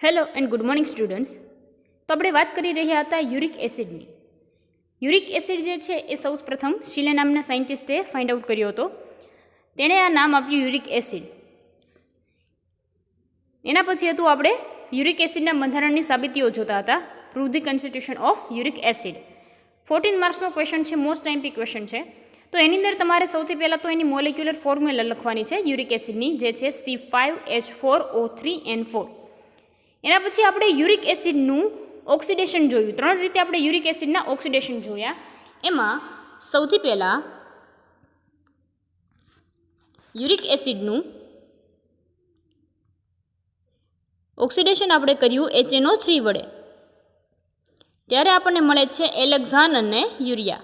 Hello and good morning students. તો આપણે વાત કરી રહ્યા હતા યુરિક એસિડની. યુરિક એસિડ જે છે એ સૌ પ્રથમ શીલે નામના સાયન્ટિસ્ટે ફાઇન્ડ આઉટ કર્યો હતો. તેણે આ નામ આપ્યું યુરિક એસિડ. એના પછી હતું આપણે યુરિક એસિડના બંધારણની સાબિતીઓ જોતા હતા. Prove the constitution of uric acid. 14 માર્ક્સનો ક્વેશ્ચન છે, મોસ્ટ આઈએમપી ક્વેશ્ચન છે. તો એની અંદર તમારે સૌથી પહેલાં તો એની મોલેક્યુલર ફોર્મ્યુલા લખવાની છે યુરિક એસિડની, જે છે C5H4O3N4. એના પછી આપણે યુરિક એસિડનું ઓક્સિડેશન જોયું. 3 રીતે આપણે યુરિક એસિડના ઓક્સિડેશન જોયા. એમાં સૌથી પહેલાં યુરિક એસિડનું ઓક્સિડેશન આપણે કર્યું HNO3 વડે. ત્યારે આપણને મળે છે એલેક્ઝાન અને યુરિયા.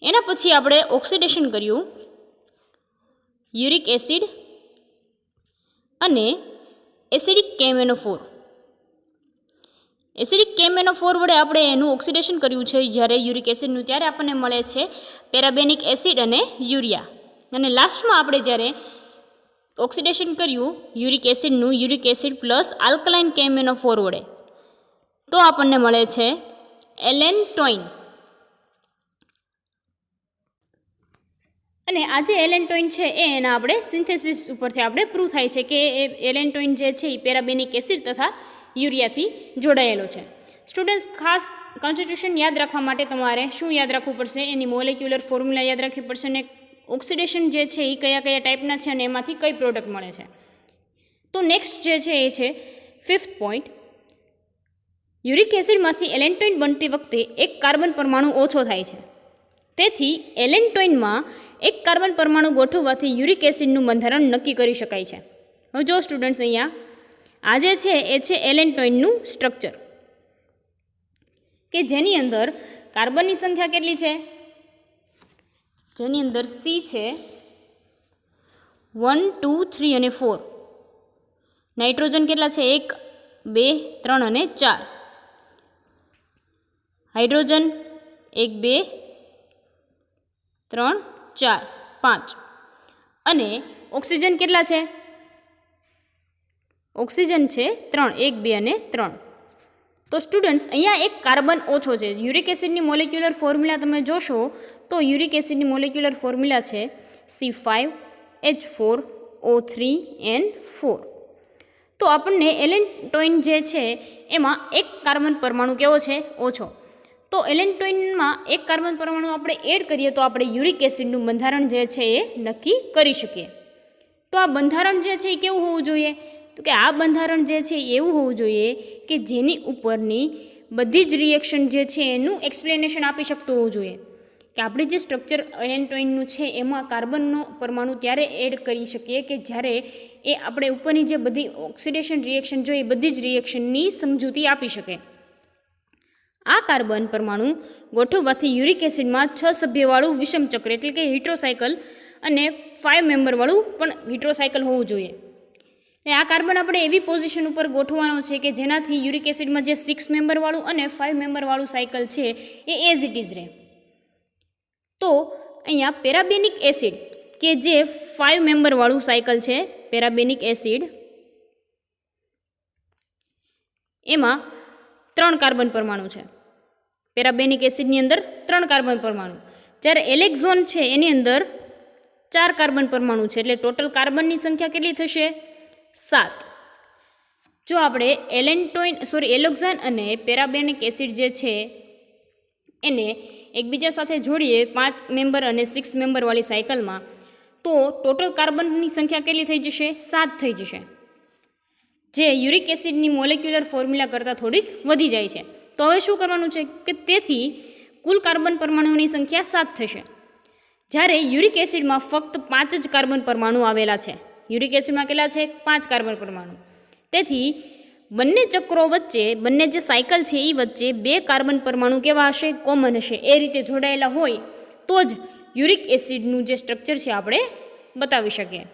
એના પછી આપણે ઓક્સિડેશન કર્યું યુરિક એસિડ અને એસિડિક KMnO4. એસિડિક KMnO4 વડે આપણે એનું ઓક્સિડેશન કર્યું છે જ્યારે યુરિક એસિડનું, ત્યારે આપણને મળે છે પેરાબેનિક એસિડ અને યુરિયા. અને લાસ્ટમાં આપણે જ્યારે ઓક્સિડેશન કર્યું યુરિક એસિડનું, uric acid plus alkaline KMnO4 વડે, તો આપણને મળે છે એલેન્ટોઇન. અને આ જે એલેન્ટોઇન છે એ એના આપણે સિન્થેસિસ ઉપરથી આપણે પ્રૂવ થાય છે કે એ એલેન્ટોઇન જે છે એ પેરાબેનિક એસિડ તથા યુરિયાથી જોડાયેલો છે. સ્ટુડન્ટ્સ, ખાસ કોન્સ્ટિટ્યુશન યાદ રાખવા માટે તમારે શું યાદ રાખવું પડશે? એની મોલેક્યુલર ફોર્મ્યુલા યાદ રાખવી પડશે અને ઓક્સિડેશન જે છે એ કયા કયા ટાઈપના છે અને એમાંથી કઈ પ્રોડક્ટ મળે છે. તો નેક્સ્ટ જે છે એ છે 5th પોઈન્ટ. યુરિક એસિડમાંથી એલેન્ટોઇન બનતી વખતે એક કાર્બન પરમાણુ ઓછો થાય છે. તેથી એલેન્ટોઇનમાં એક કાર્બન પરમાણુ ગોઠવવાથી યુરિક એસિડનું બંધારણ નક્કી કરી શકાય છે. હવે જો સ્ટુડન્ટ્સ, અહીંયા આ જે છે એ છે એલેન્ટોઇનનું સ્ટ્રક્ચર, કે જેની અંદર કાર્બનની સંખ્યા કેટલી છે? જેની અંદર C છે 1 2 3 અને 4. નાઇટ્રોજન કેટલા છે? 1 2 3 અને 4. હાઇડ્રોજન 1 2 3 4 5. અને ઓક્સિજન કેટલા છે? ઓક્સિજન છે 3 1 2 અને 3. તો સ્ટુડન્ટ્સ, અહીંયા એક કાર્બન ઓછો છે. યુરિક એસિડની મોલેક્યુલર ફોર્મ્યુલા તમે જોશો તો યુરિક એસિડની મોલેક્યુલર ફોર્મ્યુલા છે C5H4O3N4. તો આપણને એલેન્ટોઇન જે છે એમાં એક કાર્બન પરમાણુ કેવો છે? ઓછો. તો એલેન્ટોઇનમાં એક કાર્બન પરમાણુ આપણે એડ કરીએ તો આપણે યુરિક એસિડનું બંધારણ જે છે એ નક્કી કરી શકીએ. તો આ બંધારણ જે છે એ કેવું હોવું જોઈએ? તો કે આ બંધારણ જે છે એવું હોવું જોઈએ કે જેની ઉપરની બધી જ રિએક્શન જે છે એનું એક્સપ્લેનેશન આપી શકતું હોવું જોઈએ. કે આપણે જે સ્ટ્રક્ચર એલેન્ટોઇનનું છે એમાં કાર્બનનો પરમાણુ ત્યારે એડ કરી શકીએ કે જ્યારે એ આપણે ઉપરની જે બધી ઓક્સિડેશન રિએક્શન જોઈએ બધી જ રિએક્શનની સમજૂતી આપી શકે. આ કાર્બન પરમાણુ ગોઠવવાથી યુરિક એસિડમાં 6 સભ્યવાળું વિષમ ચક્ર એટલે કે હિટ્રોસાયકલ અને 5 મેમ્બરવાળું પણ હિટ્રોસાયકલ હોવું જોઈએ. આ કાર્બન આપણે એવી પોઝિશન ઉપર ગોઠવવાનો છે કે જેનાથી યુરિક એસિડમાં જે 6 મેમ્બરવાળું અને 5 મેમ્બરવાળું સાયકલ છે એ એઝ ઇટ ઇઝ રહે. તો અહીંયા પેરાબેનિક એસિડ કે જે 5 મેમ્બરવાળું સાયકલ છે, પેરાબેનિક એસિડ, એમાં 3 કાર્બન પરમાણુ છે. પેરાબેનિક એસિડની અંદર 3 કાર્બન પરમાણુ, જ્યારે એલેક્ઝોન છે એની અંદર 4 કાર્બન પરમાણુ છે. એટલે ટોટલ કાર્બનની સંખ્યા કેટલી થશે? 7. જો આપણે એલોક્ઝાન અને પેરાબેનિક એસિડ જે છે એને એકબીજા સાથે જોડીએ 5 મેમ્બર અને 6 મેમ્બરવાળી સાયકલમાં, તો ટોટલ કાર્બનની સંખ્યા કેટલી થઈ જશે? 7 થઈ જશે. જે યુરિક એસિડની મોલેક્યુલર ફોર્મ્યુલા કરતાં થોડીક વધી જાય છે. તો હવે શું કરવાનું છે કે તેથી કુલ કાર્બન પરમાણુઓની સંખ્યા 7 થશે. જ્યારે યુરિક એસિડમાં ફક્ત 5 જ કાર્બન પરમાણુ આવેલા છે. યુરિક એસિડમાં કેટલા છે? 5 કાર્બન પરમાણુ. તેથી બંને ચક્રો વચ્ચે, બંને જે સાયકલ છે એ વચ્ચે 2 કાર્બન પરમાણુ કેવા હશે? કોમન હશે. એ રીતે જોડાયેલા હોય તો જ યુરિક એસિડનું જે સ્ટ્રક્ચર છે આપણે બતાવી શકીએ.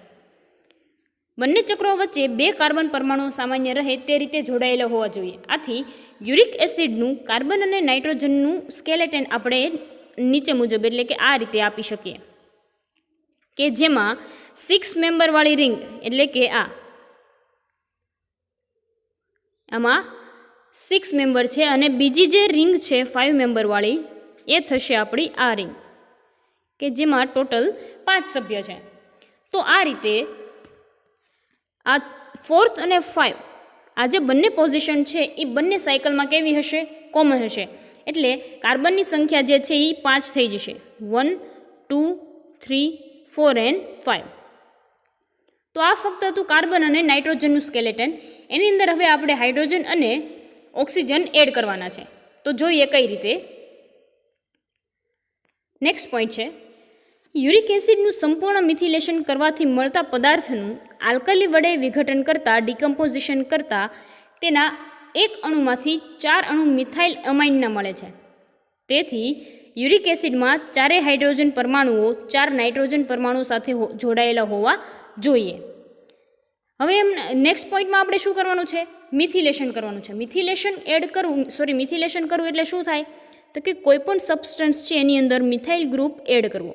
બંને ચક્રો વચ્ચે 2 કાર્બન પરમાણુ સામાન્ય રહે તે રીતે જોડાયેલા હોવા જોઈએ. આથી યુરિક એસિડનું કાર્બન અને નાઇટ્રોજનનું સ્કેલેટન આપણે નીચે મુજબ એટલે કે આ રીતે આપી શકીએ. કે જેમાં 6 મેમ્બરવાળી રિંગ એટલે કે આમાં 6 મેમ્બર છે અને બીજી જે રિંગ છે 5 મેમ્બરવાળી એ થશે આપણી આ રિંગ કે જેમાં ટોટલ 5 સભ્ય છે. તો આ રીતે આ 4th અને 5 આ જે બંને પોઝિશન છે એ બંને સાયકલમાં કેવી હશે? કોમન હશે. એટલે કાર્બનની સંખ્યા જે છે એ 5 થઈ જશે. 1 2 3 4 એન્ડ 5. તો આ ફક્ત હતું કાર્બન અને નાઇટ્રોજનનું સ્કેલેટન. એની અંદર હવે આપણે હાઇડ્રોજન અને ઓક્સિજન એડ કરવાના છે. તો જોઈએ કઈ રીતે. નેક્સ્ટ પોઈન્ટ છે યુરિક એસિડનું સંપૂર્ણ મિથિલેશન કરવાથી મળતા પદાર્થનું આલ્કલી વડે વિઘટન કરતાં ડિકમ્પોઝિશન કરતાં તેના એક અણુમાંથી 4 અણુ મિથાઇલ અમાઇનના મળે છે. તેથી યુરિક એસિડમાં 4 હાઇડ્રોજન પરમાણુઓ 4 નાઇટ્રોજન પરમાણુ સાથે જોડાયેલા હોવા જોઈએ. હવે નેક્સ્ટ પોઈન્ટમાં આપણે શું કરવાનું છે? મિથિલેશન કરવાનું છે. મિથિલેશન કરવું એટલે શું થાય? તો કે કોઈ પણ સબસ્ટન્સ છે એની અંદર મિથાઇલ ગ્રુપ એડ કરવો.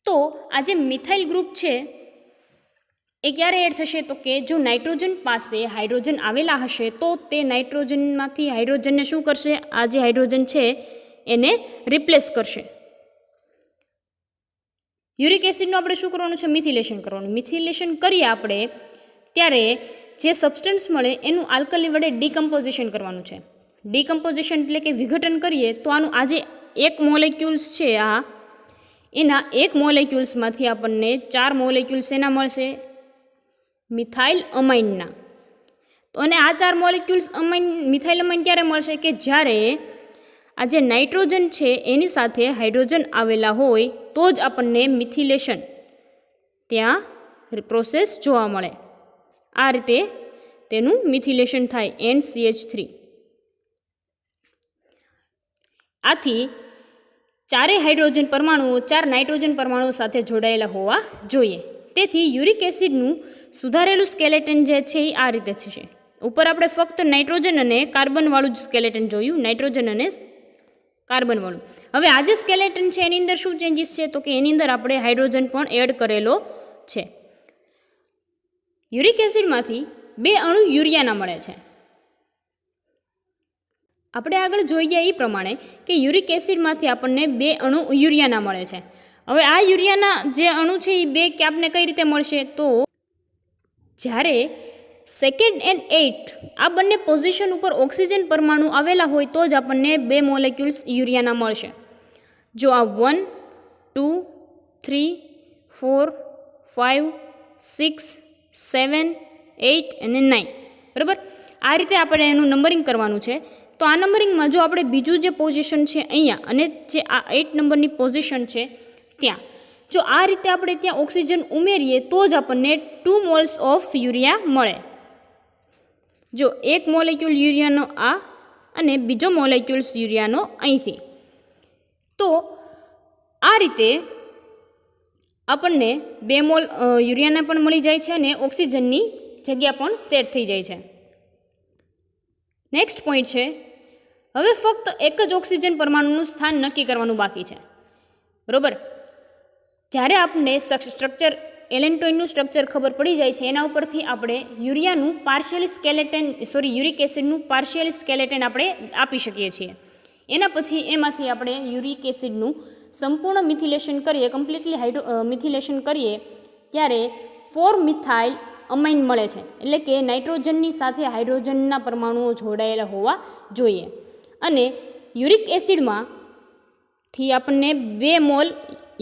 તો આ જે મિથાઇલ ગ્રુપ છે એ ક્યારે એડ થશે? તો કે જો નાઇટ્રોજન પાસે હાઇડ્રોજન આવેલા હશે તો તે નાઇટ્રોજનમાંથી હાઇડ્રોજનને શું કરશે? આ જે હાઇડ્રોજન છે એને રિપ્લેસ કરશે. યુરિક એસિડનું આપણે શું કરવાનું છે? મિથિલેશન કરવાનું. મિથિલેશન કરીએ આપણે ત્યારે જે સબસ્ટન્સ મળે એનું આલ્કલી વડે ડિકમ્પોઝિશન કરવાનું છે. ડિકમ્પોઝિશન એટલે કે વિઘટન કરીએ તો આનું આ જે એક મોલેક્યુલ્સ છે એના એક મોલેક્યુલ્સમાંથી આપણને 4 મોલેક્યુલ્સ એના મળશે મિથાઇલ અમાઇનના. અને આ 4 મોલેક્યુલ્સ મિથાઇલ અમાઇન ક્યારે મળશે? કે જ્યારે આ જે નાઇટ્રોજન છે એની સાથે હાઇડ્રોજન આવેલા હોય તો જ આપણને મિથિલેશન ત્યાં પ્રોસેસ જોવા મળે. આ રીતે તેનું મિથિલેશન થાય NCH3. આથી 4 હાઇડ્રોજન પરમાણુઓ 4 નાઇટ્રોજન પરમાણુઓ સાથે જોડાયેલા હોવા જોઈએ. તેથી યુરિક એસિડનું સુધારેલું સ્કેલેટન જે છે એ આ રીતે થશે. ઉપર આપણે ફક્ત નાઇટ્રોજન અને કાર્બનવાળું જ સ્કેલેટન જોયું, નાઇટ્રોજન અને કાર્બનવાળું. હવે આ જે સ્કેલેટન છે એની અંદર શું ચેન્જીસ છે? તો કે એની અંદર આપણે હાઇડ્રોજન પણ એડ કરેલો છે. યુરિક એસિડમાંથી 2 અણુ યુરિયાના મળે છે. આપણે આગળ જોઈ ગયા એ પ્રમાણે કે યુરિક એસિડમાંથી આપણને 2 અણુ યુરિયાના મળે છે. હવે આ યુરિયાના જે અણુ છે એ 2 આપને કઈ રીતે મળશે? તો જ્યારે 2nd and 8 આ બંને પોઝિશન ઉપર ઓક્સિજન પરમાણુ આવેલા હોય તો જ આપણને 2 મોલેક્યુલ્સ યુરિયાના મળશે. જો આ 1 2 3 4 5 6 7 8 અને 9 બરાબર. આ રીતે આપણે એનું નંબરિંગ કરવાનું છે. તો આ નંબરિંગમાં જો આપણે બીજું જે પોઝિશન છે અહીંયા અને જે આ 8 નંબરની પોઝિશન છે ત્યાં જો આ રીતે આપણે ત્યાં ઓક્સિજન ઉમેરીએ તો જ આપણને 2 મોલ્સ ઓફ યુરિયા મળે. જો એક મોલેક્યુલ યુરિયાનો આ અને બીજો મોલેક્યુલ્સ યુરિયાનો અહીંથી. તો આ રીતે આપણને 2 મોલ યુરિયાના પણ મળી જાય છે અને ઓક્સિજનની જગ્યા પણ સેટ થઈ જાય છે. નેક્સ્ટ પોઈન્ટ છે હવે ફક્ત એક જ ઓક્સિજન પરમાણુનું સ્થાન નક્કી કરવાનું બાકી છે. બરાબર. જ્યારે આપણને સ્ટ્રક્ચર એલેન્ટોઇનનું સ્ટ્રક્ચર ખબર પડી જાય છે એના ઉપરથી આપણે યુરિક એસિડનું પાર્શિયલી સ્કેલેટન આપણે આપી શકીએ છીએ. એના પછી એમાંથી આપણે યુરિક એસિડનું સંપૂર્ણ મિથિલેશન કરીએ, કમ્પ્લીટલી મિથિલેશન કરીએ ત્યારે 4 મિથાઇલ અમાઇન મળે છે. એટલે કે નાઇટ્રોજનની સાથે હાઇડ્રોજનના પરમાણુઓ જોડાયેલા હોવા જોઈએ. અને યુરિક એસિડમાંથી આપણને 2 મોલ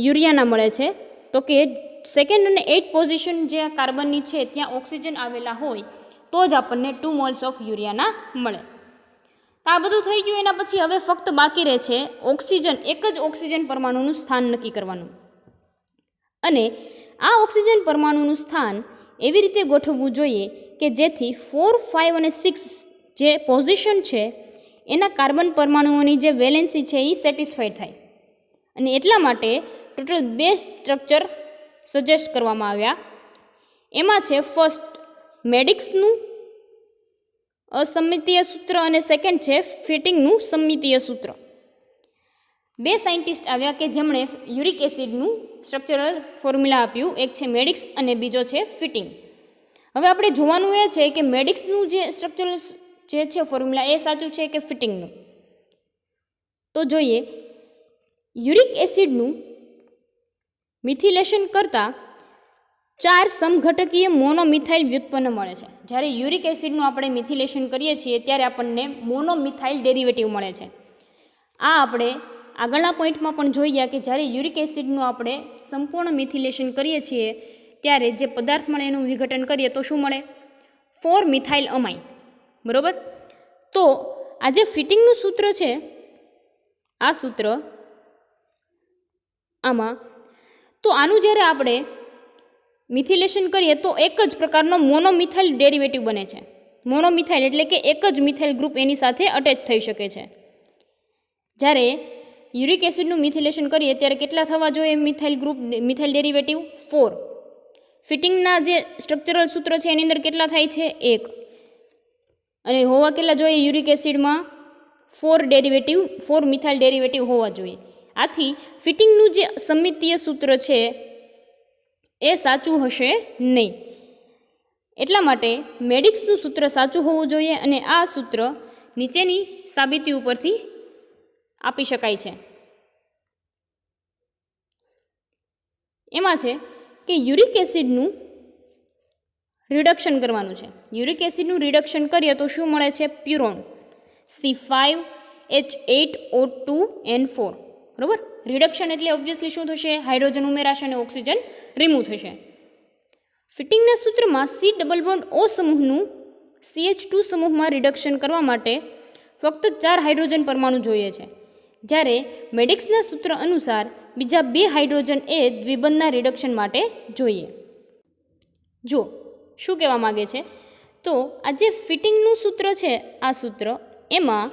યુરિયાના મળે છે. તો કે 2nd અને 8 પોઝિશન જે કાર્બનની છે ત્યાં ઓક્સિજન આવેલા હોય તો જ આપણને 2 મોલ્સ ઓફ યુરિયાના મળે. તો આ બધું થઈ ગયું. એના પછી હવે ફક્ત બાકી રહે છે ઓક્સિજન, એક જ ઓક્સિજન પરમાણુનું સ્થાન નક્કી કરવાનું. અને આ ઓક્સિજન પરમાણુનું સ્થાન એવી રીતે ગોઠવવું જોઈએ કે જેથી 4 5 અને 6 જે પોઝિશન છે એના કાર્બન પરમાણુઓની જે વેલેન્સી છે એ સેટિસ્ફાઈડ થાય. અને એટલા માટે ટોટલ 2 સ્ટ્રક્ચર સજેસ્ટ કરવામાં આવ્યા. એમાં છે ફર્સ્ટ મેડિક્સનું અસમિતીય સૂત્ર અને સેકન્ડ છે ફિટિંગનું સમમિતીય સૂત્ર. બે સાયન્ટિસ્ટ આવ્યા કે જેમણે યુરિક એસિડનું સ્ટ્રક્ચરલ ફોર્મ્યુલા આપ્યું. એક છે મેડિક્સ અને બીજો છે ફિટિંગ. હવે આપણે જોવાનું એ છે કે મેડિક્સનું જે સ્ટ્રક્ચરલ જે છે ફોર્મ્યુલા એ સાચું છે કે ફિટિંગનું. તો જોઈએ, યુરિક એસિડનું મિથિલેશન કરતાં 4 સમઘટકીય મોનોમિથાઇલ વ્યુત્પન્ન મળે છે. જ્યારે યુરિક એસિડનું આપણે મિથિલેશન કરીએ છીએ ત્યારે આપણને મોનોમિથાઇલ ડેરિવેટિવ મળે છે. આ આપણે આગળના પોઈન્ટમાં પણ જોઈએ કે જ્યારે યુરિક એસિડનું આપણે સંપૂર્ણ મિથિલેશન કરીએ છીએ ત્યારે જે પદાર્થ મળે એનું વિઘટન કરીએ તો શું મળે? 4 મિથાઇલ અમાઇન. બરાબર. તો આ જે ફિટિંગનું સૂત્ર છે, આ સૂત્ર આમાં, તો આનું જ્યારે આપણે મિથિલેશન કરીએ તો એક જ પ્રકારનો મોનોમિથાઇલ ડેરિવેટિવ બને છે. મોનોમિથાઇલ એટલે કે એક જ મિથાઇલ ગ્રુપ એની સાથે અટેચ થઈ શકે છે. જ્યારે યુરિક એસિડનું મિથિલેશન કરીએ ત્યારે કેટલા થવા જોઈએ મિથાઇલ ગ્રુપ, મિથાઇલ ડેરિવેટિવ? 4. ફિટિંગના જે સ્ટ્રક્ચરલ સૂત્ર છે એની અંદર કેટલા થાય છે? 1. અને હોવા કેટલા જોઈએ યુરિક એસિડમાં? 4 મિથાઇલ ડેરિવેટિવ હોવા જોઈએ. આથી ફિટિંગનું જે સમિતીય સૂત્ર છે એ સાચું હશે નહીં. એટલા માટે મેડિક્સનું સૂત્ર સાચું હોવું જોઈએ અને આ સૂત્ર નીચેની સાબિતી ઉપરથી આપી શકાય છે. એમાં છે કે યુરિક એસિડનું રિડક્શન કરવાનું છે. યુરિક એસિડનું રિડક્શન કરીએ તો શું મળે છે? પ્યુરોન C5H8O2N4. બરાબર. રિડક્શન એટલે ઓબ્વિયસલી શું થશે? હાઇડ્રોજન ઉમેરાશે અને ઓક્સિજન રિમૂવ થશે. ફિટિંગના સૂત્રમાં C≡O સમૂહનું CH2 સમૂહમાં રિડક્શન કરવા માટે ફક્ત 4 હાઇડ્રોજન પરમાણુ જોઈએ છે. જ્યારે મેડિક્સના સૂત્ર અનુસાર બીજા 2 હાઇડ્રોજન એ દ્વિબંધના રિડક્શન માટે જોઈએ. જો શું કહેવા માગે છે? તો આ જે ફિટિંગનું સૂત્ર છે, આ સૂત્ર એમાં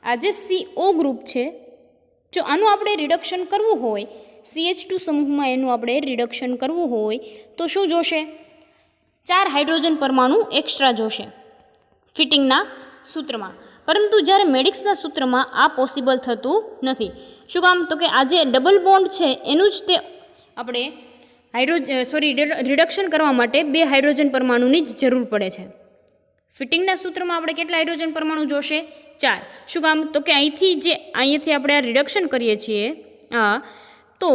આ જે CO ગ્રુપ છે, જો આનું આપણે રિડક્શન કરવું હોય, CH2 સમૂહમાં એનું આપણે રિડક્શન કરવું હોય તો શું જોશે? 4 હાઇડ્રોજન પરમાણુ એક્સ્ટ્રા જોશે ફિટિંગના સૂત્રમાં. પરંતુ જ્યારે મેડિક્સના સૂત્રમાં આ પોસિબલ થતું નથી. શું કામ? તો કે આ જે ડબલ બોન્ડ છે એનું જ તે આપણે રિડક્શન કરવા માટે 2 હાઇડ્રોજન પરમાણુની જ જરૂર પડે છે. ફિટિંગના સૂત્રમાં આપણે કેટલા હાઇડ્રોજન પરમાણુ જોશે? 4. શું કામ? તો કે અહીંયાથી આપણે આ રિડક્શન કરીએ છીએ તો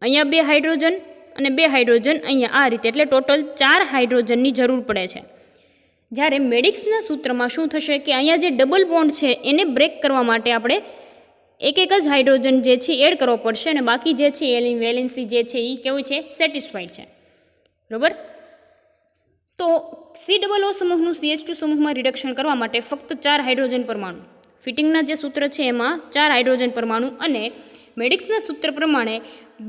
અહીંયા 2 હાઇડ્રોજન અને 2 હાઇડ્રોજન અહીંયા આ રીતે, એટલે ટોટલ 4 હાઇડ્રોજનની જરૂર પડે છે. જ્યારે મેડિક્સના સૂત્રમાં શું થશે કે અહીંયા જે ડબલ બોન્ડ છે એને બ્રેક કરવા માટે આપણે એક જ હાઇડ્રોજન જે છે એડ કરવો પડશે અને બાકી જે છે એની વેલેન્સી જે છે એ કેવું છે? સેટિસ્ફાઈડ છે. બરાબર. તો C≡O સમૂહનું CH2 સમૂહમાં રિડક્શન કરવા માટે ફક્ત 4 હાઇડ્રોજન પરમાણુ. ફિટિંગના જે સૂત્ર છે એમાં 4 હાઇડ્રોજન પરમાણુ અને મેડિક્સના સૂત્ર પ્રમાણે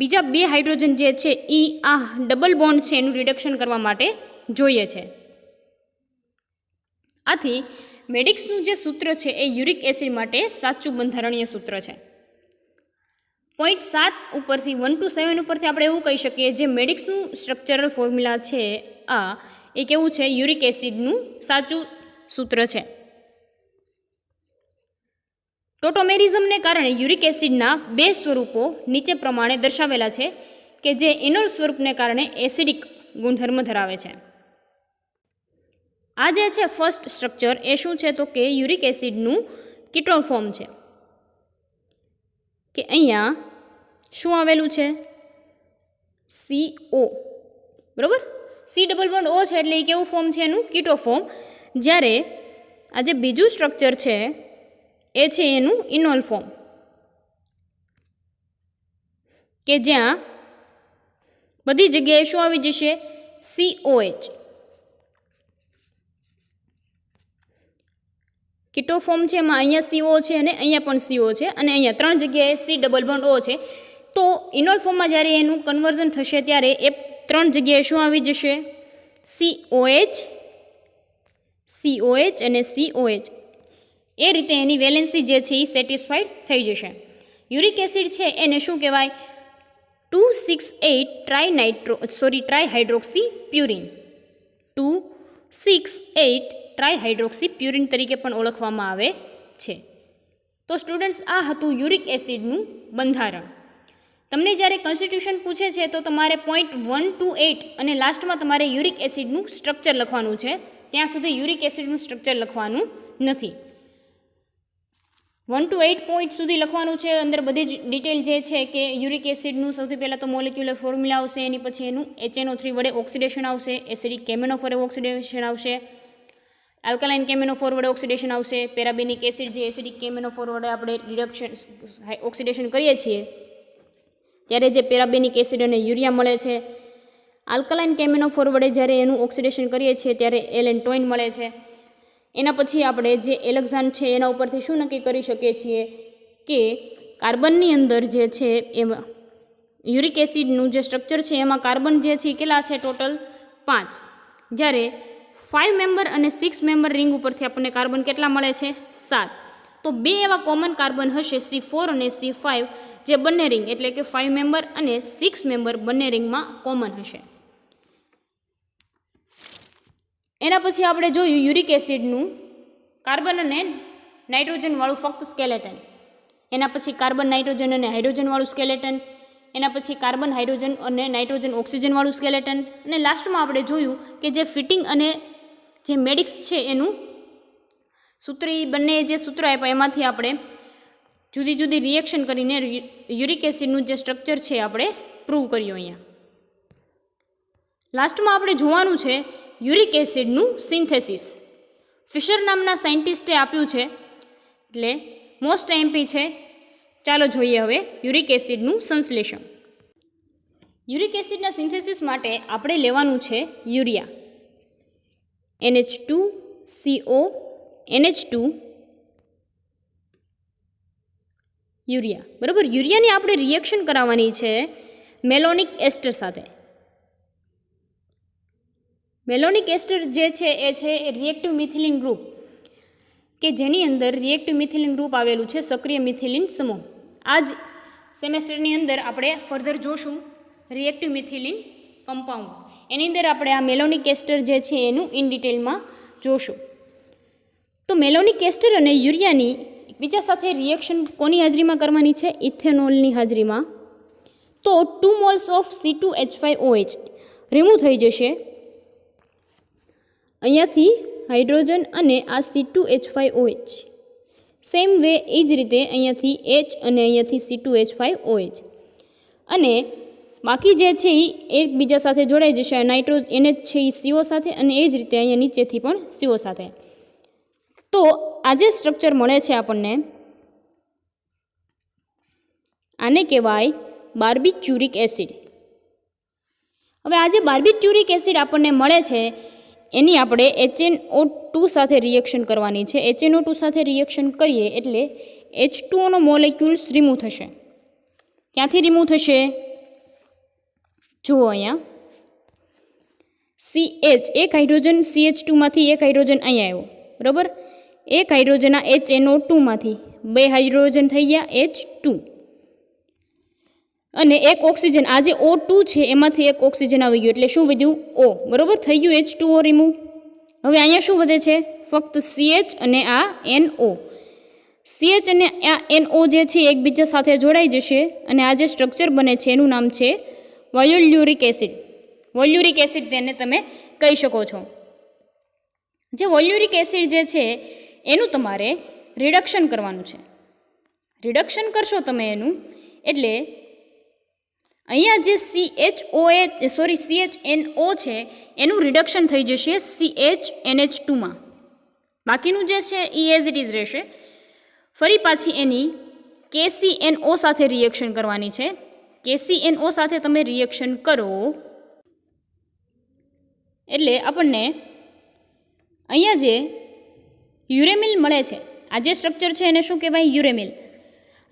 બીજા 2 હાઇડ્રોજન જે છે એ આ ડબલ બોન્ડ છે એનું રિડક્શન કરવા માટે જોઈએ છે. આથી મેડિક્સનું જે સૂત્ર છે એ યુરિક એસિડ માટે સાચું બંધારણીય સૂત્ર છે. પોઈન્ટ 7 ઉપરથી 1 to 7 ઉપરથી આપણે એવું કહી શકીએ, જે મેડિક્સનું સ્ટ્રક્ચરલ ફોર્મ્યુલા છે એ કેવું છે? યુરિક એસિડનું સાચું સૂત્ર છે. ટોટોમેરિઝમને કારણે યુરિક એસિડના 2 સ્વરૂપો નીચે પ્રમાણે દર્શાવેલા છે કે જે ઇનોલ સ્વરૂપને કારણે એસિડિક ગુણધર્મ ધરાવે છે. આ જે છે ફર્સ્ટ સ્ટ્રક્ચર એ શું છે? તો કે યુરિક એસિડનું કીટોન ફોર્મ છે. કે અહીંયા શું આવેલું છે? CO. બરાબર. C≡O છે એટલે એ કેવું ફોર્મ છે એનું? કીટો ફોર્મ. જ્યારે આ જે બીજું સ્ટ્રક્ચર છે એ છે એનું ઇનોલ ફોર્મ, કે જ્યાં બધી જગ્યાએ શું આવી જશે? COH. કીટો ફોર્મ છે એમાં અહીંયા CO છે અને અહીંયા પણ CO છે અને અહીંયા 3 જગ્યાએ C≡O છે. તો ઇનોલ ફોર્મમાં જ્યારે એનું કન્વર્ઝન થશે ત્યારે એ 3 જગ્યાએ શું આવી જશે? COH અને COH. એ રીતે એની વેલેન્સી જે છે એ સેટિસ્ફાઈડ થઈ જશે. યુરિક એસિડ છે એને શું કહેવાય? 268 ટ્રાઇહાઇડ્રોક્સી પ્યુરિન. 268 ટ્રાઇહાઇડ્રોક્સી પ્યુરિન તરીકે પણ ઓળખવામાં આવે છે. તો સ્ટુડન્ટ્સ આ હતું યુરિક એસિડનું બંધારણ. તમને જ્યારે કોન્સ્ટિટ્યુશન પૂછે છે તો તમારે પોઈન્ટ 1 to 8 અને લાસ્ટમાં તમારે યુરિક એસિડનું સ્ટ્રક્ચર લખવાનું છે. ત્યાં સુધી યુરિક એસિડનું સ્ટ્રક્ચર લખવાનું નથી. 1 to 8 પોઈન્ટ સુધી લખવાનું છે. અંદર બધી જ ડિટેલ જે છે કે યુરિક એસિડનું સૌથી પહેલાં તો મોલિક્યુલર ફોર્મ્યુલા આવશે, એની પછી એનું HNO3 વડે ઓક્સિડેશન આવશે, એસિડિક કેમેનોફોર ઓક્સિડેશન આવશે, આલ્કાલાઇન કેમેનોફોર વડે ઓક્સિડેશન આવશે, પેરાબેનિક એસિડ જે એસિડિક કેમેનોફોર વડે આપણે રિડક્શન ઓક્સિડેશન કરીએ છીએ ત્યારે જે પેરાબેનિક એસિડ અને યુરિયા મળે છે. આલ્કાલાઇન કેમેનોફોર વડે જ્યારે એનું ઓક્સિડેશન કરીએ છીએ ત્યારે એલેન્ટોઇન મળે છે. એના પછી આપણે જે એલેક્ઝાન છે એના ઉપરથી શું નક્કી કરી શકીએ છીએ કે કાર્બનની અંદર જે છે એમાં યુરિક એસિડનું જે સ્ટ્રક્ચર છે એમાં કાર્બન જે છે કેટલા છે? ટોટલ 5. જ્યારે 5 મેમ્બર અને 6 મેમ્બર રિંગ ઉપરથી આપણને કાર્બન કેટલા મળે છે? 7. તો 2 એવા કોમન કાર્બન હશે C4 અને C5 જે બંને રિંગ એટલે કે 5 મેમ્બર અને 6 મેમ્બર બંને રિંગમાં કોમન હશે. એના પછી આપણે જોયું યુરિક એસિડનું કાર્બન અને નાઇટ્રોજનવાળું ફક્ત સ્કેલેટન. એના પછી કાર્બન નાઇટ્રોજન અને હાઇડ્રોજનવાળું સ્કેલેટન. એના પછી કાર્બન હાઇડ્રોજન અને નાઇટ્રોજન ઓક્સિજનવાળું સ્કેલેટન. અને લાસ્ટમાં આપણે જોયું કે જે ફિટિંગ અને જે મેડિક્સ છે એનું સૂત્ર, બંને જે સૂત્ર આપ્યા એમાંથી આપણે જુદી જુદી રિએક્શન કરીને યુરિક એસિડનું જે સ્ટ્રક્ચર છે આપણે પ્રૂવ કર્યું. અહીંયા લાસ્ટમાં આપણે જોવાનું છે યુરિક એસિડનું સિન્થેસિસ. ફિશર નામના સાયન્ટિસ્ટે આપ્યું છે, એટલે મોસ્ટ એમપી છે. ચાલો જોઈએ હવે યુરિક એસિડનું સંશ્લેષણ. યુરિક એસિડના સિન્થેસિસ માટે આપણે લેવાનું છે યુરિયા, NH2CO NH2 યુરિયા. બરાબર, યુરિયાની આપણે રિએક્શન કરાવવાની છે મેલોનિક એસ્ટર સાથે. મેલોનિક એસ્ટર જે છે એ છે રિએક્ટિવ મિથિલિન ગ્રુપ કે જેની અંદર રિએક્ટિવ મિથિલિન ગ્રુપ આવેલું છે સક્રિય મિથિલિન સમૂહ. આ જ સેમેસ્ટરની અંદર આપણે ફર્ધર જોશું રિએક્ટિવ મિથિલિન કમ્પાઉન્ડ. એની અંદર આપણે આ મેલોનિક એસ્ટર જે છે એનું ઇન ડિટેલમાં જોશું. તો મેલોનિક એસ્ટર અને યુરિયાની એકબીજા સાથે રિએક્શન કોની હાજરીમાં કરવાની છે? ઇથેનોલની હાજરીમાં. તો 2 મોલ્સ ઓફ C2H5OH રિમૂવ થઈ જશે. અહીંયાથી હાઇડ્રોજન અને આ C2H5OH. સેમ વે એ જ રીતે અહીંયાથી H અને અહીંયાથી C2H5OH. અને બાકી જે છે એ એકબીજા સાથે જોડાઈ જશે. NH છે એ CO સાથે અને એ જ રીતે અહીંયા નીચેથી પણ CO સાથે. તો આ જે સ્ટ્રક્ચર મળે છે આપણને આને કહેવાય બાર્બિટ્યુરિક એસિડ. હવે આ જે બાર્બિટ્યુરિક એસિડ આપણને મળે છે એની આપણે HNO2 સાથે રિએક્શન કરવાની છે. HNO2 સાથે રિએક્શન કરીએ એટલે H2O નો મોલેક્યુલ્સ રિમૂવ થશે. ક્યાંથી રિમૂવ થશે? જુઓ અહીંયા CH, એક હાઇડ્રોજન CH2માંથી એક હાઇડ્રોજન અહીંયા આવ્યો. બરાબર, એક હાઇડ્રોજન આ HNO2માંથી 2 હાઇડ્રોજન થઈ ગયા H2 અને એક ઓક્સિજન આ જે O2 છે એમાંથી એક ઓક્સિજન આવી ગયું એટલે શું વધ્યું? O. બરાબર, થઈ ગયું H2O રિમૂવ. હવે અહીંયા શું વધે છે? ફક્ત CH અને આ NO. CH અને આ NO જે છે એકબીજા સાથે જોડાઈ જશે અને આ જે સ્ટ્રક્ચર બને છે એનું નામ છે વોલ્યુરિક એસિડ. વોલ્યુરિક એસિડ તેને તમે કહી શકો છો. જે વોલ્યુરિક એસિડ જે છે એનું તમારે રિડક્શન કરવાનું છે. રિડક્શન કરશો તમે એનું એટલે અહીંયા જે CHNO છે એનું રિડક્શન થઈ જશે CHNH2માં. બાકીનું જે છે એ એઝ ઇટ ઇઝ રહેશે. ફરી પાછી એની KCNO સાથે રિએક્શન કરવાની છે. KCNO સાથે તમે રિએક્શન કરો એટલે આપણને અહીંયા જે યુરેમિલ મળે છે, આ જે સ્ટ્રક્ચર છે એને શું કહેવાય? યુરેમિલ.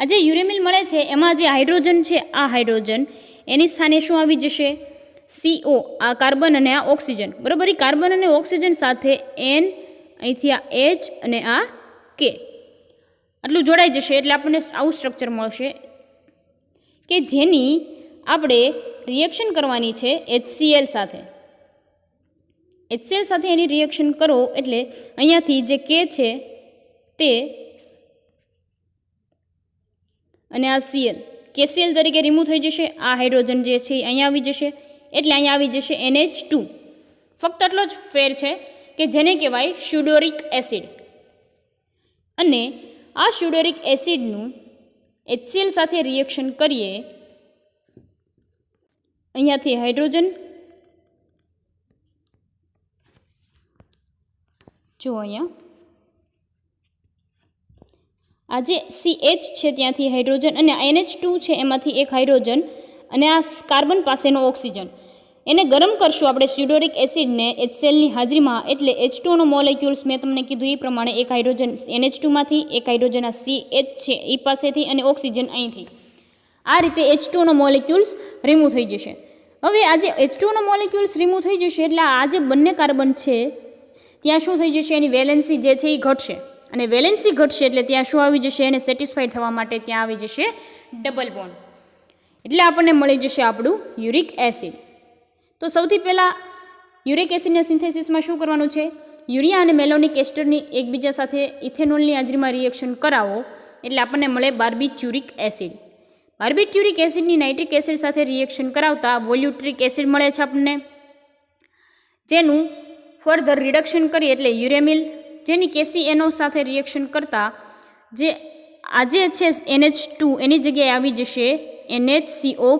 આ જે યુરેમિલ મળે છે એમાં જે હાઇડ્રોજન છે આ હાઇડ્રોજન એની સ્થાને શું આવી જશે? CO, આ કાર્બન અને આ ઓક્સિજન. બરાબર, એ કાર્બન અને ઓક્સિજન સાથે N, અહીંથી આ H અને આ K આટલું જોડાઈ જશે એટલે આપણને આવું સ્ટ્રક્ચર મળશે કે જેની આપણે રિએક્શન કરવાની છે HCl સાથે. HCl સાથે એની રિએક્શન કરો એટલે અહીંયાથી જે K છે તે અને આ Cl KCl તરીકે રિમૂવ થઈ જશે. આ હાઇડ્રોજન જે છે એ અહીંયા આવી જશે, એટલે અહીંયા આવી જશે NH2. ફક્ત એટલો જ ફેર છે કે જેને કહેવાય સ્યુડોરિક એસિડ. અને આ સ્યુડોરિક એસિડનું HCl સાથે રિએક્શન કરીએ, અહીંયાથી હાઇડ્રોજન, જુઓ અહીંયા આ જે CH છે ત્યાંથી હાઇડ્રોજન અને NH2 છે એમાંથી એક હાઇડ્રોજન અને આ કાર્બન પાસેનો ઓક્સિજન, એને ગરમ કરશું આપણે સ્યુડોરિક એસિડને HClની હાજરીમાં, એટલે H2નો મોલેક્યુલ્સ મેં તમને કીધું એ પ્રમાણે એક હાઇડ્રોજન NH2માંથી, એક હાઇડ્રોજન આ CH છે એ પાસેથી અને ઓક્સિજન અહીંથી. આ રીતે H2નો મોલેક્યુલ્સ રિમૂવ થઈ જશે. હવે આ જે H2નો મોલેક્યુલ્સ રિમૂવ થઈ જશે એટલે આ જે બંને કાર્બન છે ત્યાં શું થઈ જશે, એની વેલેન્સી જે છે એ ઘટશે. અને વેલેન્સી ઘટશે એટલે ત્યાં શું આવી જશે, એને સેટિસ્ફાઈડ થવા માટે ત્યાં આવી જશે ડબલ બોન્ડ. એટલે આપણને મળી જશે આપણું યુરિક એસિડ. તો સૌથી પહેલાં યુરિક એસિડના સિન્થેસિસમાં શું કરવાનું છે, યુરિયા અને મેલોનિક એસ્ટરની એકબીજા સાથે ઇથેનોલની હાજરીમાં રિએક્શન કરાવો એટલે આપણને મળે બાર્બિટ્યુરિક એસિડ. બાર્બિટ્યુરિક એસિડની નાઇટ્રિક એસિડ સાથે રિએક્શન કરાવતા વોલ્યુટ્રિક એસિડ મળે છે આપણને, જેનું ફર્ધર રિડક્શન કરીએ એટલે યુરેમિલ, જેની KCNO સાથે રિએક્શન કરતાં જે આજે છે NH2 એની જગ્યાએ આવી જશે NHCO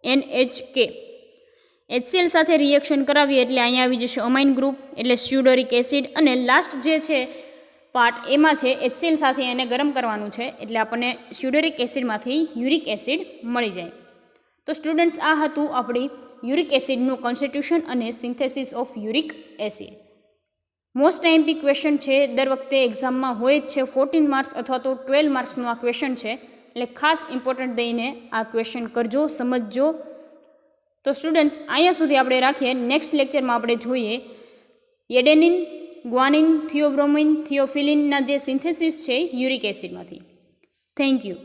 NHK. HCl સાથે રિએક્શન કરાવીએ એટલે અહીંયા આવી જશે અમાઇન ગ્રુપ એટલે સ્યુડોરિક એસિડ. અને લાસ્ટ જે છે પાર્ટ એમાં છે HCl સાથે એને ગરમ કરવાનું છે એટલે આપણને સ્યુડોરિક એસિડમાંથી યુરિક એસિડ મળી જાય. તો સ્ટુડન્ટ્સ, આ હતું આપણી યુરિક એસિડનું કોન્સ્ટિટ્યુશન અને synthesis of uric acid. Most IMP question છે, દર વખતે એક્ઝામમાં હોય જ છે. 14 માર્ક્સ અથવા તો 12 માર્ક્સનો આ ક્વેશ્ચન છે, એટલે ખાસ ઇમ્પોર્ટન્ટ દઈને આ ક્વેશ્ચન કરજો, સમજજો. તો સ્ટુડન્ટ્સ, અહીંયા સુધી આપણે રાખીએ. નેક્સ્ટ લેક્ચરમાં આપણે જોઈએ એડેનિન, ગ્વાનિન, થિયોબ્રોમિન, થિયોફિલિનના જે સિન્થેસિસ છે યુરિક એસિડમાંથી. Thank you.